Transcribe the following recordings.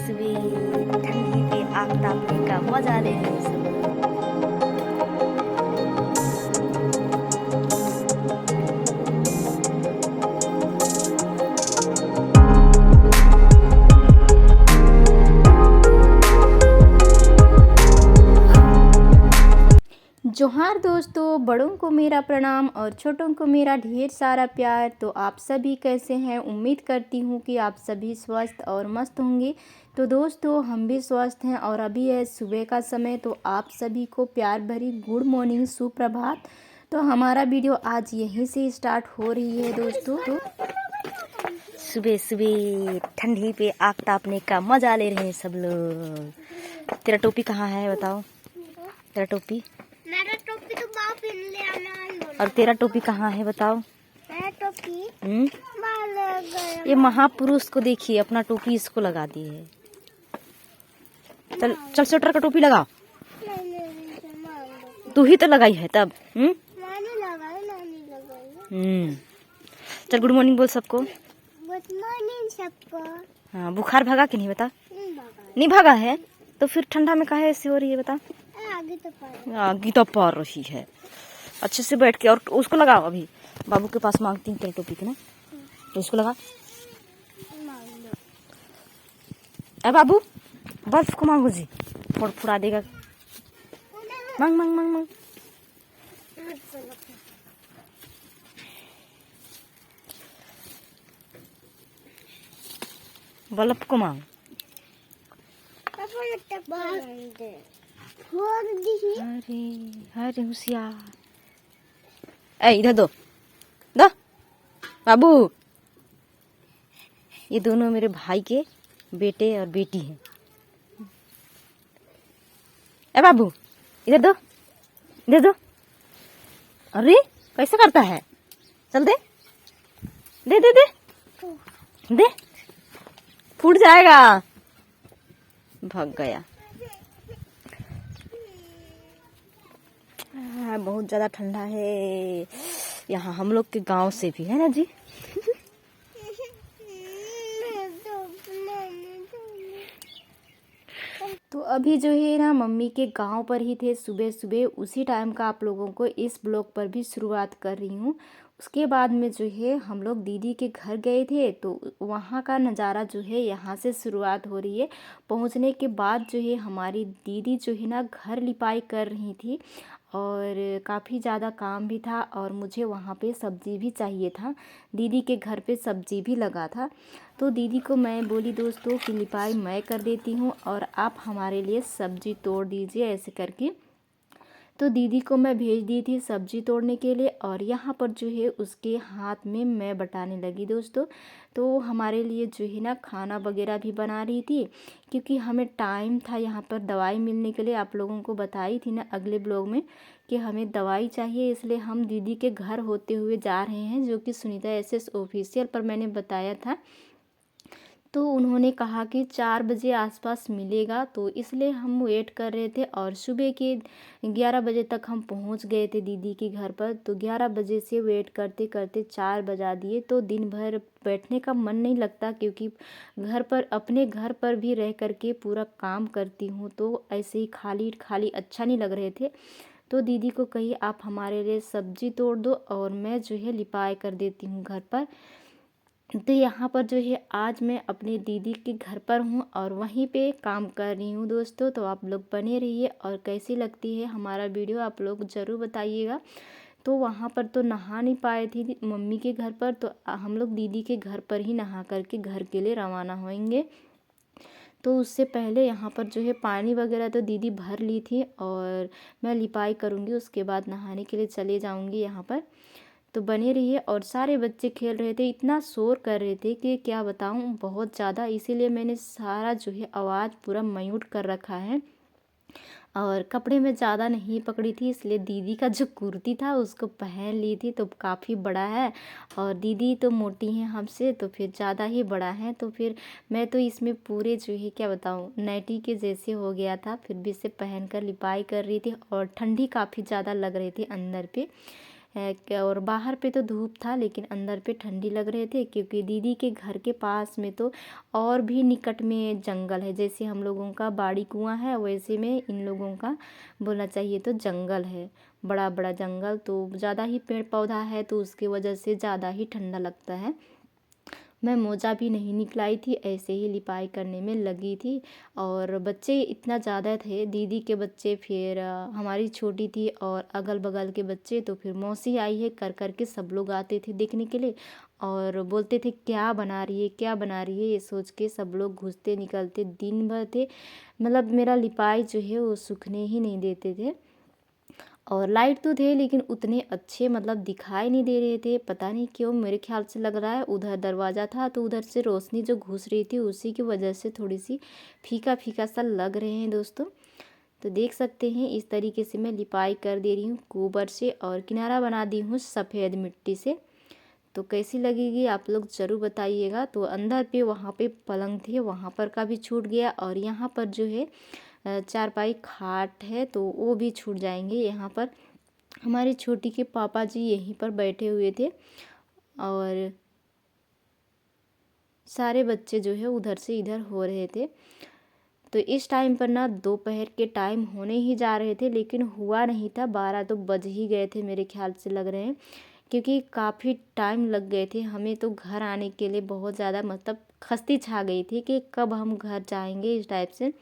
सुबह ठंडी पे आग तापने का मजा ले रहे हैं सब। जोहार दोस्तों, बड़ों को मेरा प्रणाम और छोटों को मेरा ढेर सारा प्यार। तो आप सभी कैसे हैं? उम्मीद करती हूँ कि आप सभी स्वस्थ और मस्त होंगे। तो दोस्तों, हम भी स्वस्थ हैं और अभी है सुबह का समय। तो आप सभी को प्यार भरी गुड मॉर्निंग, सुप्रभात। तो हमारा वीडियो आज यहीं से स्टार्ट हो रही है दोस्तों। तो सुबह सुबह ठंडी पे आग तापने का मजा ले रहे हैं सब लोग। तेरा टोपी कहाँ है बताओ? तेरा टोपी? मेरा टोपी तो बाप पहन ले आना। और तेरा टोपी कहाँ है बताओ? मेरा टोपी ये महापुरुष को देखिए, अपना टोपी इसको लगा दिए है। चल चल, स्वेटर का टोपी लगा। तू ही तो लगाई है तब। नानी लगाई। चल गुड मॉर्निंग बोल सबको। गुड मॉर्निंग सबको। हाँ, बुखार भागा कि नहीं बता? नहीं भागा है तो फिर ठंडा में काहे ऐसे हो रही है बता? आगे तो पड़ रही है। अच्छे से बैठ के और उसको लगाओ। अभी बाबू के पास मांगती हूँ तेरे टोपी के ना, तो उसको लगा। अरे बाबू, बर्फ को मांगो जी, फुरा देगा। मांग मांग मांग मांग। बल्ब को मांग। अरे अरे होशियार। इधर दो दो बाबू। ये दोनों मेरे भाई के बेटे और बेटी हैं। बाबू इधर दो, इधर दो। अरे कैसे करता है? चल दे दे दे दे दे, फूट जाएगा। भाग गया। बहुत ज़्यादा ठंडा है यहाँ, हम लोग के गांव से भी है ना जी। तो अभी जो है ना मम्मी के गांव पर ही थे सुबह सुबह, उसी टाइम का आप लोगों को इस ब्लॉग पर भी शुरुआत कर रही हूँ। उसके बाद में जो है हम लोग दीदी के घर गए थे, तो वहाँ का नज़ारा जो है यहाँ से शुरुआत हो रही है। पहुँचने के बाद जो है हमारी दीदी जो है ना घर लिपाई कर रही थी और काफ़ी ज़्यादा काम भी था और मुझे वहाँ पे सब्ज़ी भी चाहिए था। दीदी के घर पे सब्ज़ी भी लगा था, तो दीदी को मैं बोली दोस्तों कि लिपाई मैं कर देती हूँ और आप हमारे लिए सब्ज़ी तोड़ दीजिए ऐसे करके। तो दीदी को मैं भेज दी थी सब्ज़ी तोड़ने के लिए और यहाँ पर जो है उसके हाथ में मैं बटाने लगी दोस्तों। तो हमारे लिए जो है ना खाना वगैरह भी बना रही थी, क्योंकि हमें टाइम था यहाँ पर दवाई मिलने के लिए। आप लोगों को बताई थी ना अगले ब्लॉग में कि हमें दवाई चाहिए, इसलिए हम दीदी के घर होते हुए जा रहे हैं, जो कि सुनीता एसएस ऑफिशियल पर मैंने बताया था। तो उन्होंने कहा कि 4 बजे आसपास मिलेगा, तो इसलिए हम वेट कर रहे थे और सुबह के 11 बजे तक हम पहुंच गए थे दीदी के घर पर। तो 11 बजे से वेट करते करते 4 बजा दिए। तो दिन भर बैठने का मन नहीं लगता, क्योंकि घर पर अपने घर पर भी रह करके पूरा काम करती हूँ, तो ऐसे ही खाली खाली अच्छा नहीं लग रहे थे। तो दीदी को कही आप हमारे लिए सब्जी तोड़ दो और मैं जो है लिपाई कर देती हूँ घर पर। तो यहाँ पर जो है आज मैं अपने दीदी के घर पर हूँ और वहीं पे काम कर रही हूँ दोस्तों। तो आप लोग बने रहिए और कैसी लगती है हमारा वीडियो आप लोग ज़रूर बताइएगा। तो वहाँ पर तो नहा नहीं पाए थी मम्मी के घर पर, तो हम लोग दीदी के घर पर ही नहा करके घर के लिए रवाना होएंगे। तो उससे पहले यहाँ पर जो है पानी वगैरह तो दीदी भर ली थी और मैं लिपाई करूँगी, उसके बाद नहाने के लिए चले जाऊँगी यहाँ पर। तो बने रहिए। और सारे बच्चे खेल रहे थे, इतना शोर कर रहे थे कि क्या बताऊं, बहुत ज़्यादा। इसीलिए मैंने सारा जो है आवाज़ पूरा म्यूट कर रखा है और कपड़े में ज़्यादा नहीं पकड़ी थी, इसलिए दीदी का जो कुर्ती था उसको पहन ली थी। तो काफ़ी बड़ा है और दीदी तो मोटी हैं हमसे, तो फिर ज़्यादा ही बड़ा है। तो फिर मैं तो इसमें पूरे जो है क्या बताऊँ नाइटी के जैसे हो गया था, फिर भी इसे पहन कर लिपाई कर रही थी और ठंडी काफ़ी ज़्यादा लग रही थी अंदर पे। और बाहर पे तो धूप था लेकिन अंदर पे ठंडी लग रहे थे, क्योंकि दीदी के घर के पास में तो और भी निकट में जंगल है। जैसे हम लोगों का बाड़ी कुआं है वैसे में इन लोगों का बोलना चाहिए तो जंगल है, बड़ा बड़ा जंगल। तो ज़्यादा ही पेड़ पौधा है तो उसकी वजह से ज़्यादा ही ठंडा लगता है। मैं मोजा भी नहीं निकलाई थी, ऐसे ही लिपाई करने में लगी थी। और बच्चे इतना ज़्यादा थे, दीदी के बच्चे, फिर हमारी छोटी थी और अगल बगल के बच्चे। तो फिर मौसी आई है कर के सब लोग आते थे देखने के लिए और बोलते थे क्या बना रही है, क्या बना रही है। ये सोच के सब लोग घुसते निकलते दिन भर थे। मतलब मेरा लिपाई जो है वो सूखने ही नहीं देते थे। और लाइट तो थे लेकिन उतने अच्छे मतलब दिखाई नहीं दे रहे थे, पता नहीं क्यों। मेरे ख्याल से लग रहा है उधर दरवाज़ा था तो उधर से रोशनी जो घुस रही थी उसी की वजह से थोड़ी सी फीका फीका सा लग रहे हैं दोस्तों। तो देख सकते हैं इस तरीके से मैं लिपाई कर दे रही हूँ गोबर से और किनारा बना दी हूँ सफ़ेद मिट्टी से। तो कैसी लगेगी आप लोग ज़रूर बताइएगा। तो अंदर पे वहाँ पे पलंग थे, वहाँ पर का भी छूट गया और यहाँ पर जो है चारपाई खाट है तो वो भी छूट जाएंगे। यहाँ पर हमारी छोटी के पापा जी यहीं पर बैठे हुए थे और सारे बच्चे जो है उधर से इधर हो रहे थे। तो इस टाइम पर ना दोपहर के टाइम होने ही जा रहे थे लेकिन हुआ नहीं था, 12 तो बज ही गए थे मेरे ख्याल से लग रहे हैं, क्योंकि काफ़ी टाइम लग गए थे हमें तो घर आने के लिए। बहुत ज़्यादा मतलब खस्ती छा गई थी कि कब हम घर जाएंगे इस टाइप से।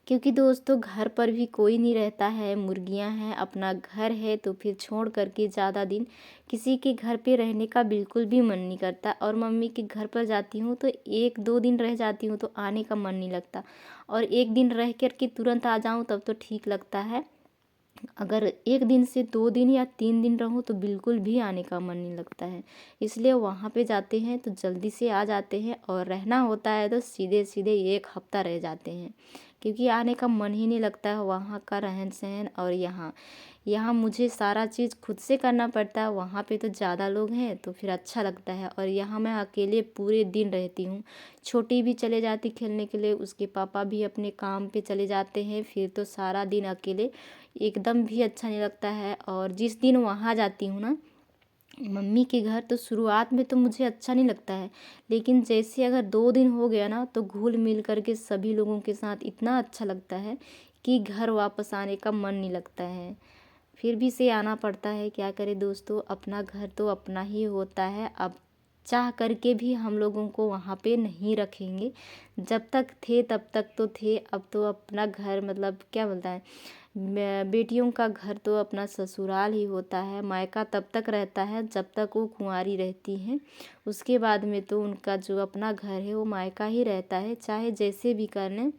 क्योंकि दोस्तों घर पर भी कोई नहीं रहता है, मुर्गियां हैं, अपना घर है, तो फिर छोड़ करके ज़्यादा दिन किसी के घर पे रहने का बिल्कुल भी मन नहीं करता। और मम्मी के घर पर जाती हूँ तो 1-2 दिन रह जाती हूँ तो आने का मन नहीं लगता, और एक दिन रह कर के तुरंत आ जाऊँ तब तो ठीक लगता है। अगर 1 दिन से 2 दिन या 3 दिन रहूँ तो बिल्कुल भी आने का मन नहीं लगता है। इसलिए वहाँ पे जाते हैं तो जल्दी से आ जाते हैं और रहना होता है तो सीधे सीधे 1 हफ्ता रह जाते हैं, क्योंकि आने का मन ही नहीं लगता है। वहाँ का रहन सहन और यहाँ यहाँ मुझे सारा चीज़ खुद से करना पड़ता है। वहाँ पे तो ज़्यादा लोग हैं तो फिर अच्छा लगता है, और यहाँ मैं अकेले पूरे दिन रहती हूँ। छोटी भी चले जाती खेलने के लिए, उसके पापा भी अपने काम पे चले जाते हैं, फिर तो सारा दिन अकेले एकदम भी अच्छा नहीं लगता है। और जिस दिन वहाँ जाती हूँ ना मम्मी के घर, तो शुरुआत में तो मुझे अच्छा नहीं लगता है, लेकिन जैसे अगर 2 दिन हो गया ना तो घुल मिल करके सभी लोगों के साथ इतना अच्छा लगता है कि घर वापस आने का मन नहीं लगता है। फिर भी से आना पड़ता है, क्या करें दोस्तों, अपना घर तो अपना ही होता है। अब चाह करके भी हम लोगों को वहाँ पे नहीं रखेंगे। जब तक थे तब तक तो थे, अब तो अपना घर मतलब क्या बोलता है, बेटियों का घर तो अपना ससुराल ही होता है। मायका तब तक रहता है जब तक वो कुंवारी रहती हैं, उसके बाद में तो उनका जो अपना घर है वो मायका ही रहता है, चाहे जैसे भी कर लें,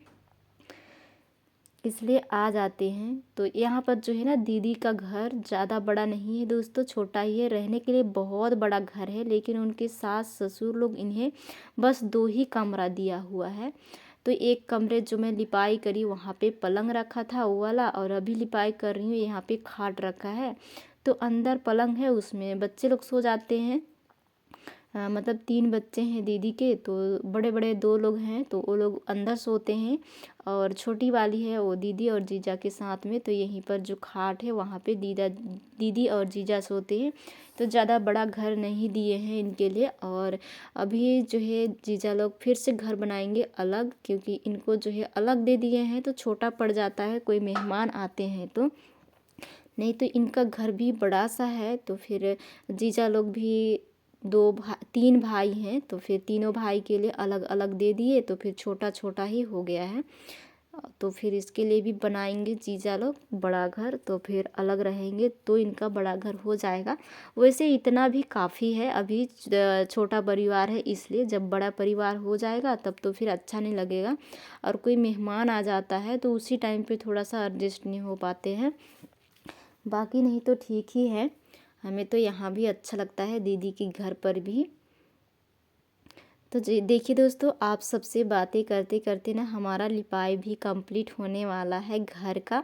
इसलिए आ जाते हैं। तो यहाँ पर जो है ना दीदी का घर ज़्यादा बड़ा नहीं है दोस्तों, छोटा ही है। रहने के लिए बहुत बड़ा घर है लेकिन उनके सास ससुर लोग इन्हें बस 2 ही कमरा दिया हुआ है। तो एक कमरे जो मैं लिपाई करी वहाँ पे पलंग रखा था वो वाला, और अभी लिपाई कर रही हूँ यहाँ पे खाट रखा है। तो अंदर पलंग है, उसमें बच्चे लोग सो जाते हैं। मतलब 3 बच्चे हैं दीदी के, तो बड़े बड़े 2 लोग हैं तो वो लोग अंदर सोते हैं, और छोटी वाली है वो दीदी और जीजा के साथ में। तो यहीं पर जो खाट है वहाँ पे दीदी और जीजा सोते हैं। तो ज़्यादा बड़ा घर नहीं दिए हैं इनके लिए। और अभी जो है जीजा लोग फिर से घर बनाएंगे अलग, क्योंकि इनको जो है अलग दे दिए हैं तो छोटा पड़ जाता है, कोई मेहमान आते हैं तो। नहीं तो इनका घर भी बड़ा सा है, तो फिर जीजा लोग भी 3 भाई हैं तो फिर तीनों भाई के लिए अलग अलग दे दिए, तो फिर छोटा छोटा ही हो गया है। तो फिर इसके लिए भी बनाएंगे जीजा लोग बड़ा घर, तो फिर अलग रहेंगे तो इनका बड़ा घर हो जाएगा। वैसे इतना भी काफ़ी है, अभी छोटा परिवार है, इसलिए जब बड़ा परिवार हो जाएगा तब तो फिर अच्छा नहीं लगेगा। और कोई मेहमान आ जाता है तो उसी टाइम पे थोड़ा सा एडजस्ट नहीं हो पाते हैं, बाकी नहीं तो ठीक ही है। हमें तो यहाँ भी अच्छा लगता है, दीदी के घर पर भी। तो जी देखिए दोस्तों, आप सबसे बातें करते करते ना हमारा लिपाई भी कंप्लीट होने वाला है घर का।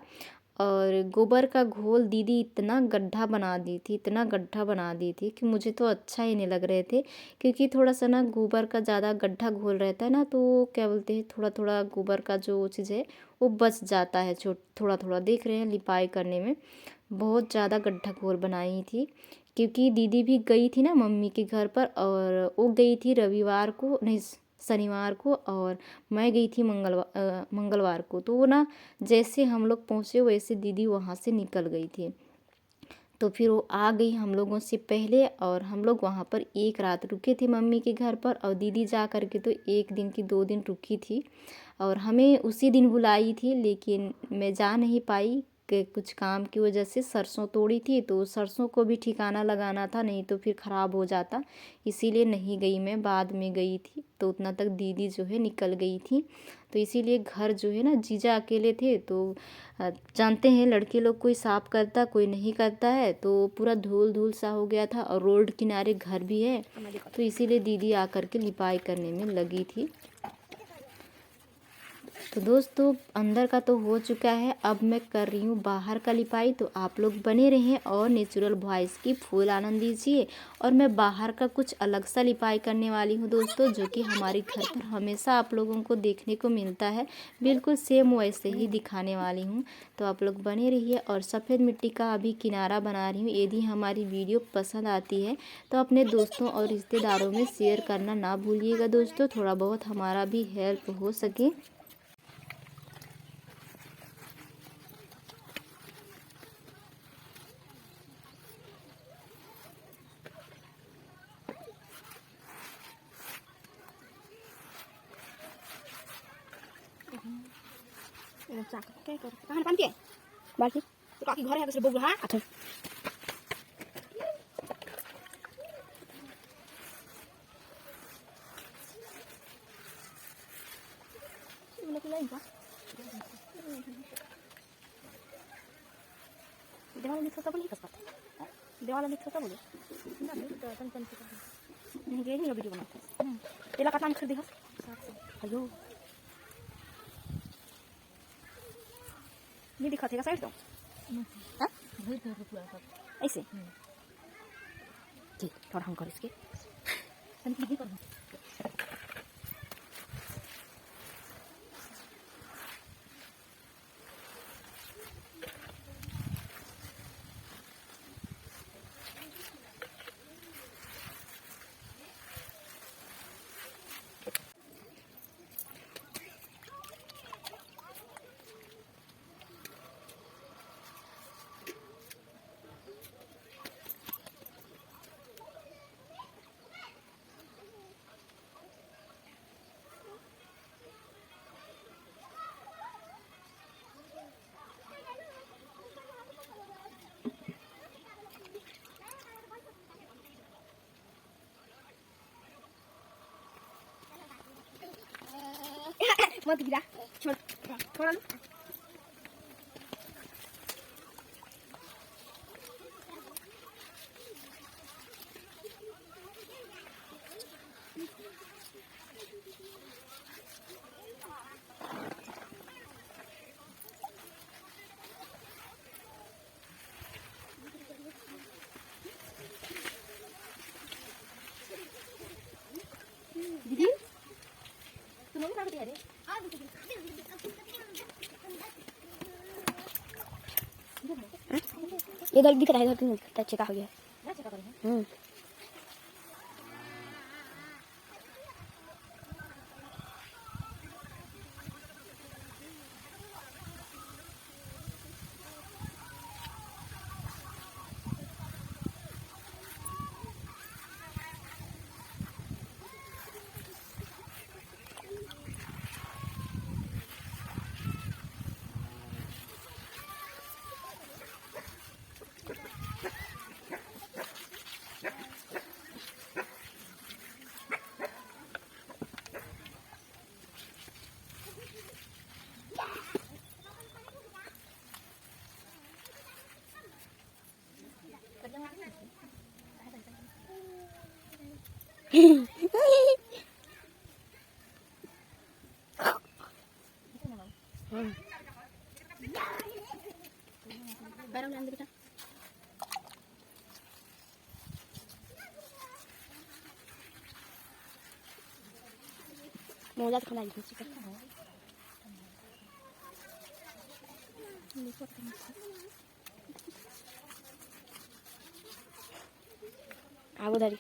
और गोबर का घोल दीदी इतना गड्ढा बना दी थी, इतना गड्ढा बना दी थी कि मुझे तो अच्छा ही नहीं लग रहे थे, क्योंकि थोड़ा सा ना गोबर का ज़्यादा गड्ढा घोल रहता है ना, तो क्या बोलते हैं, थोड़ा थोड़ा गोबर का जो चीज़ है वो बच जाता है, थोड़ा थोड़ा देख रहे हैं लिपाई करने में। बहुत ज़्यादा गड्ढा खोर बनाई थी, क्योंकि दीदी भी गई थी ना मम्मी के घर पर, और वो गई थी रविवार को नहीं, शनिवार को, और मैं गई थी मंगलवार को। तो वो ना जैसे हम लोग पहुँचे वैसे दीदी वहाँ से निकल गई थी। तो फिर वो आ गई हम लोगों से पहले, और हम लोग वहाँ पर एक रात रुके थे मम्मी के घर पर, और दीदी जा कर के तो 1 दिन की 2 दिन रुकी थी, और हमें उसी दिन बुलाई थी, लेकिन मैं जा नहीं पाई कि कुछ काम की वजह से। सरसों तोड़ी थी तो सरसों को भी ठिकाना लगाना था, नहीं तो फिर ख़राब हो जाता, इसीलिए नहीं गई मैं, बाद में गई थी। तो उतना तक दीदी जो है निकल गई थी। तो इसीलिए घर जो है ना, जीजा अकेले थे, तो जानते हैं लड़के लोग, कोई साफ़ करता कोई नहीं करता है, तो पूरा धूल धूल सा हो गया था, और रोड किनारे घर भी है, तो इसीलिए दीदी आकर के लिपाई करने में लगी थी। तो दोस्तों अंदर का तो हो चुका है, अब मैं कर रही हूँ बाहर का लिपाई। तो आप लोग बने रहें और नेचुरल वॉइस की फुल आनंद लीजिए। और मैं बाहर का कुछ अलग सा लिपाई करने वाली हूँ दोस्तों, जो कि हमारे घर पर हमेशा आप लोगों को देखने को मिलता है, बिल्कुल सेम वैसे ही दिखाने वाली हूँ। तो आप लोग बने रहिए। और सफ़ेद मिट्टी का अभी किनारा बना रही हूँ। यदि हमारी वीडियो पसंद आती है तो अपने दोस्तों और रिश्तेदारों में शेयर करना ना भूलिएगा दोस्तों, थोड़ा बहुत हमारा भी हेल्प हो सके। कहाँ पानी बाल्टी तो काकी घर है दूसरे बोल। हाँ अच्छा देवाला लिखा था बोले कसपत देवाला लिखा था बोले नहीं गए नहीं वीडियो बनाते तेला का काम कर दिखा हेलो नहीं दिखा थे साइड तो हाँ ऐसे ठीक थोड़ा हम कर इसके मत गिरा छोड़ थोड़ा दीदी तुम लोग क्या करते हैं ये इधर दिख रहा है इधर टच का हो गया barang lang dito mau lihat kena gitu sih kan आगो दारी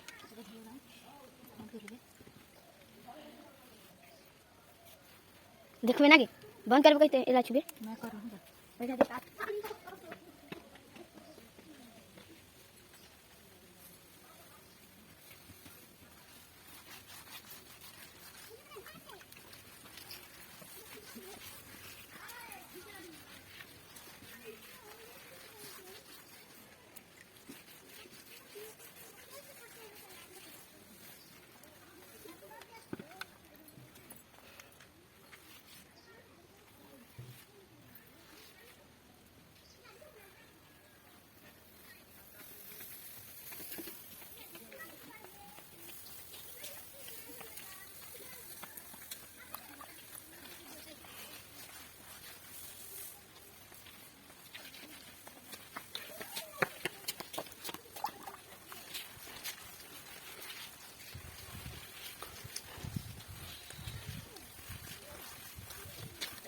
देखबे ना के बंद करबे कहते एला छुबे मैं करूँ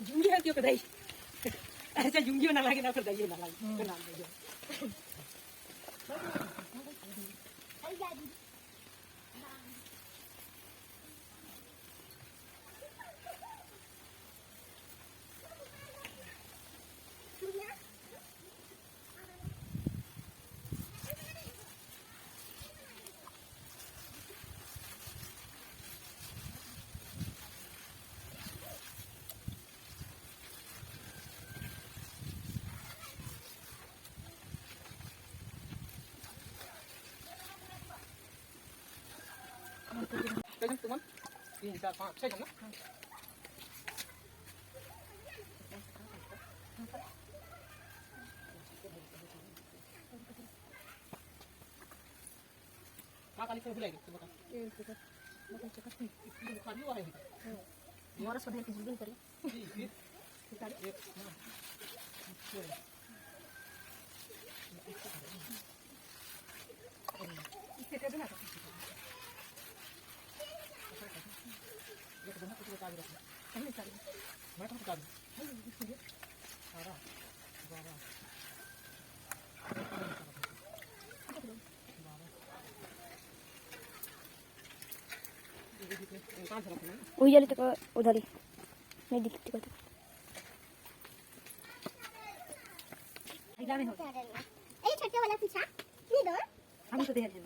जुंगी है क्यों कदाई ऐसा जुंगी ना लगे ना कर दइए ना लगे नाम दे तुम 3 4 5 6 जन ना काली से बुलाएगी तो बता ये चक्कर खाली हुआ है मोरस को देख के जुलूम करे जी इससे कर देना मैं तो बता दूं सारा बाबा वही जले तक उधर ही नहीं दिखती को ए छोटे वाला पीछा नहीं दो हम तो दे रहे हैं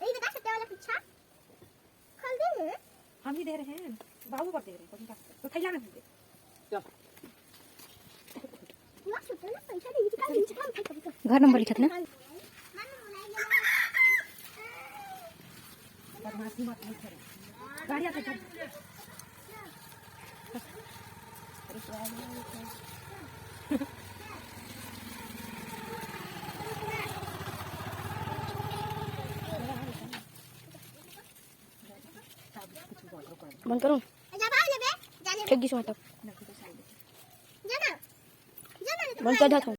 ए बेटा छोटे वाला पीछा खोल दे ना हम ही दे रहे हैं बाबू पर दे रहे हैं तो थैला में दे चल वो छोटे ना पैसा दे का नीचे काम कर घर नंबर लिखत ना बदमाशी मत कर गाड़ी आके चल बंद करूं जा बाहर ले बे जाने फेंक दी सो तक जाना बंद कर देता हूं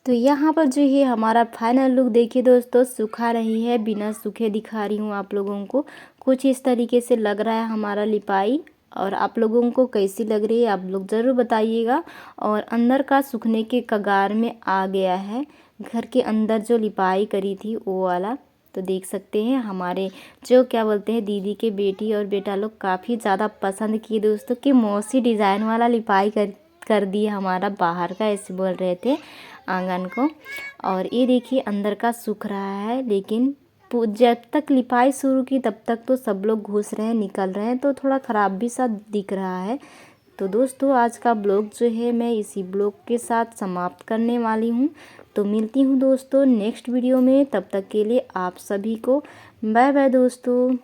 तो यहाँ पर जो है हमारा फाइनल लुक देखिए दोस्तों, सूखा नहीं है, बिना सूखे दिखा रही हूँ आप लोगों को। कुछ इस तरीके से लग रहा है हमारा लिपाई, और आप लोगों को कैसी लग रही है आप लोग ज़रूर बताइएगा। और अंदर का सूखने के कगार में आ गया है, घर के अंदर जो लिपाई करी थी वो वाला। तो देख सकते हैं हमारे जो क्या बोलते हैं दीदी के बेटी और बेटा लोग काफ़ी ज़्यादा पसंद किए दोस्तों कि मौसी डिज़ाइन वाला लिपाई कर दिया हमारा बाहर का, ऐसे बोल रहे थे आंगन को। और ये देखिए अंदर का सूख रहा है, लेकिन जब तक लिपाई शुरू की तब तक तो सब लोग घुस रहे हैं निकल रहे हैं, तो थोड़ा ख़राब भी सा दिख रहा है। तो दोस्तों आज का ब्लॉग जो है मैं इसी ब्लॉग के साथ समाप्त करने वाली हूँ। तो मिलती हूँ दोस्तों नेक्स्ट वीडियो में, तब तक के लिए आप सभी को बाय बाय दोस्तों।